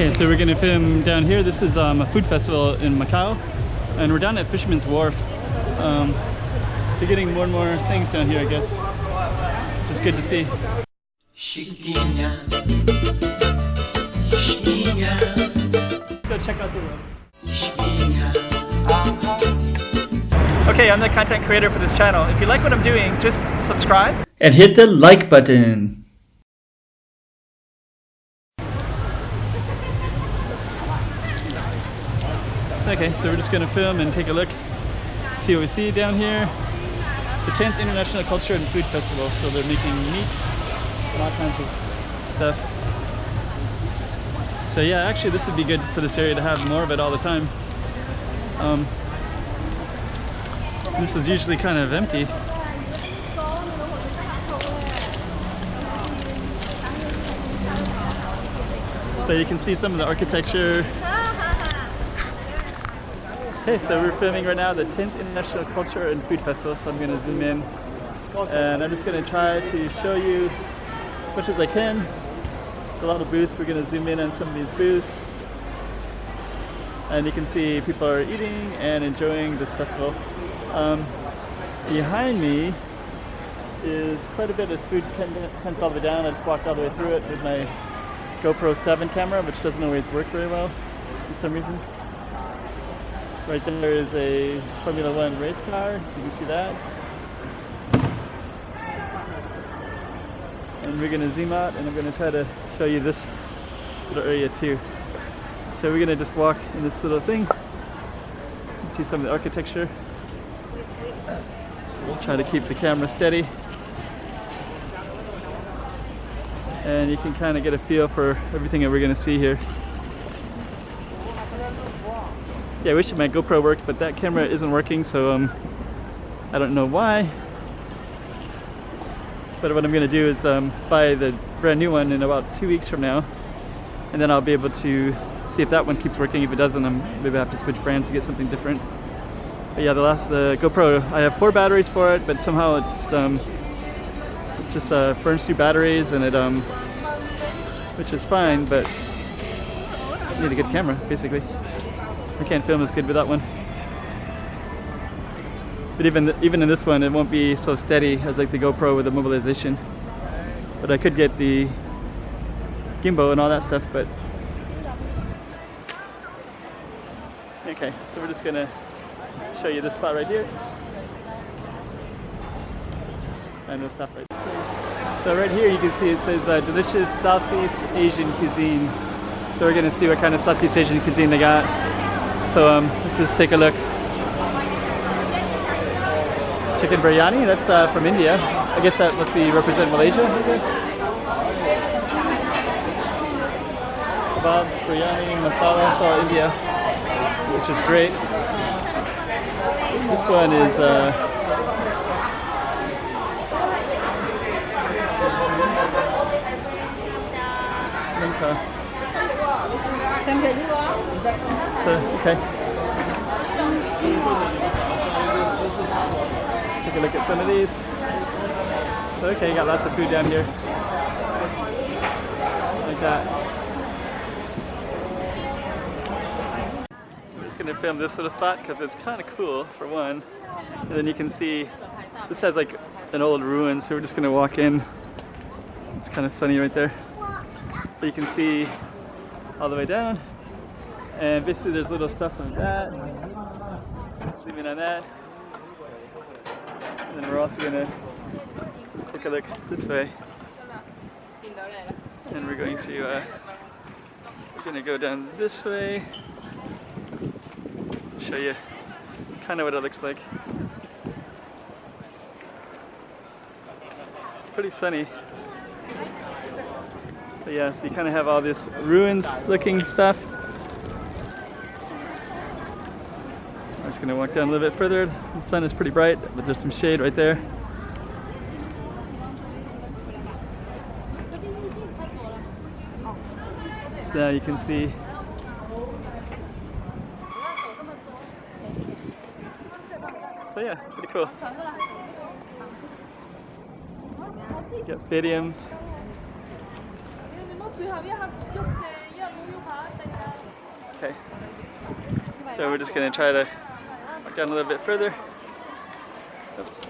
Okay, so we're gonna film down here. This is a food festival in Macau, and we're down at Fisherman's Wharf. They're getting more and more things down here, I guess, which is good to see. Go check out the room. Okay, I'm the content creator for this channel. If you like what I'm doing, just subscribe and hit the like button. Okay, so we're just going to film and take a look, see what we see down here. The 10th International Culture and Food Festival, so they're making meat and all kinds of stuff. So yeah, actually this would be good for this area to have more of it all the time. This is usually kind of empty. But you can see some of the architecture. Okay, so we're filming right now the 10th International Culture and Food Festival, so I'm going to zoom in and I'm just going to try to show you as much as I can. There's a lot of booths. We're going to zoom in on some of these booths, and you can see people are eating and enjoying this festival. Behind me is quite a bit of food tents all the way down. I just walked all the way through it with my GoPro 7 camera, which doesn't always work very well for some reason. Right there is a Formula 1 race car, you can see that. And we're going to zoom out and I'm going to try to show you this little area too. So we're going to just walk in this little thing and see some of the architecture. We'll try to keep the camera steady. And you can kind of get a feel for everything that we're going to see here. Yeah, I wish my GoPro worked, but that camera isn't working, so I don't know why. But what I'm going to do is buy the brand new one in about 2 weeks from now, and then I'll be able to see if that one keeps working. If it doesn't, maybe I have to switch brands to get something different. But yeah, the GoPro, I have 4 batteries for it, but somehow it's just burns through batteries, and it which is fine, but I need a good camera basically. I can't film as good with that one. But even in this one, it won't be so steady as like the GoPro with the mobilization. But I could get the gimbal and all that stuff, but... Okay, so we're just gonna show you this spot right here. And we'll stop right there. So right here you can see it says delicious Southeast Asian cuisine. So we're gonna see what kind of Southeast Asian cuisine they got. So let's just take a look. Chicken biryani, that's from India. I guess that must be represent Malaysia, I guess. Kebabs, biryani, masala, it's all India, which is great. This one is so, okay. Take a look at some of these. Okay, you got lots of food down here. Like that. I'm just going to film this little spot because it's kind of cool for one. And then you can see this has like an old ruin, so we're just going to walk in. It's kind of sunny right there. But you can see all the way down. And basically there's little stuff like that. Zoom in on that. And then we're also going to take a look this way. And we're going to go down this way. Show you kind of what it looks like. It's pretty sunny. But yeah, so you kind of have all this ruins looking stuff. I'm just going to walk down a little bit further. The sun is pretty bright, but there's some shade right there. So now you can see so yeah, pretty cool. You got stadiums. Okay. So we're just gonna try to walk down a little bit further. Oops.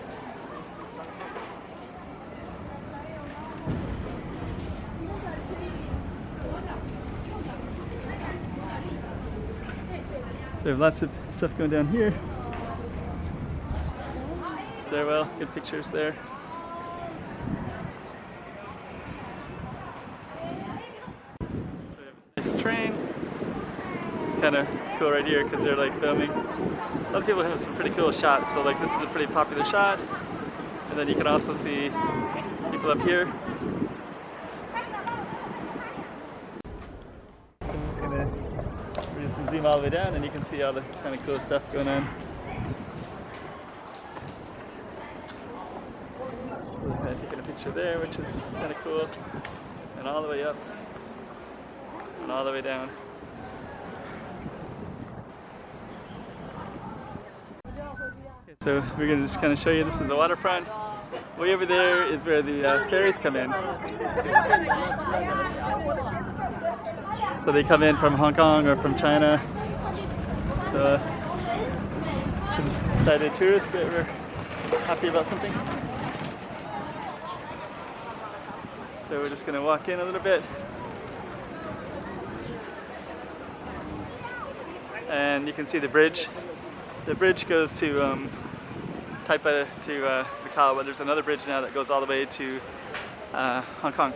So we have lots of stuff going down here. Stairwell, good pictures there. So we have a nice train. This is kind of cool right here because they're like filming. A lot of people have some pretty cool shots. So like this is a pretty popular shot. And then you can also see people up here. We're just gonna zoom all the way down and you can see all the kind of cool stuff going on. We're kind of taking a picture there, which is kind of cool. And all the way up. And all the way down. Okay, so we're gonna just kind of show you, this is the waterfront. Way over there is where the ferries come in. So they come in from Hong Kong or from China. So some excited tourists that were happy about something. So we're just going to walk in a little bit. And you can see the bridge. The bridge goes to Taipei to Macau, but there's another bridge now that goes all the way to Hong Kong.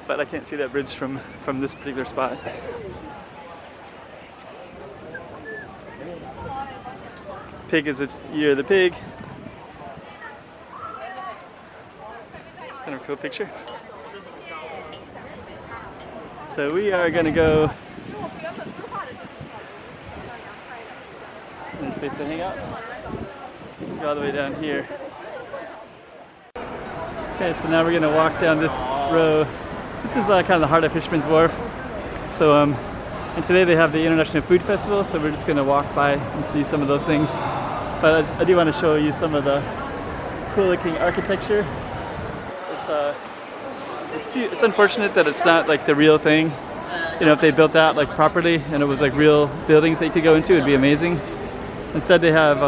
But I can't see that bridge from this particular spot. Pig is a year of the pig. Kind of a cool picture. So we are gonna go. Nice place to hang out. Go all the way down here. Okay, so now we're gonna walk down this row. This is kind of the heart of Fisherman's Wharf. So, and today they have the International Food Festival, so we're just going to walk by and see some of those things. But I do want to show you some of the cool looking architecture. It's unfortunate that it's not like the real thing. You know, if they built that like properly and it was like real buildings that you could go into, it'd be amazing. Instead they have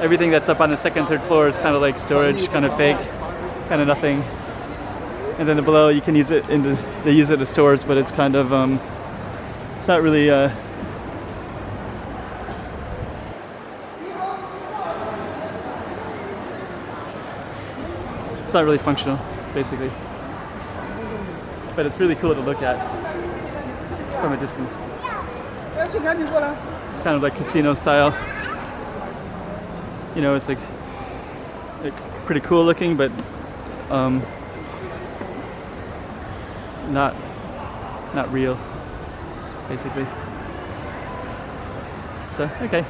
everything that's up on the second and third floor is kind of like storage, kind of fake, kind of nothing. And then below you can use it they use it as stores, but it's kind of it's not really it's not really functional, basically. But it's really cool to look at from a distance. It's kind of like casino style. You know, it's like pretty cool looking, but not real, basically. So okay,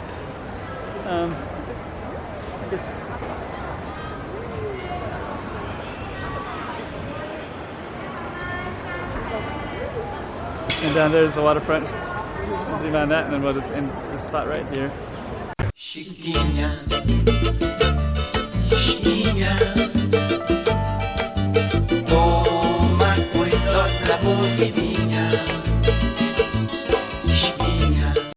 I guess. And down there's the waterfront. Zoom on that, and then we'll just end the spot right here.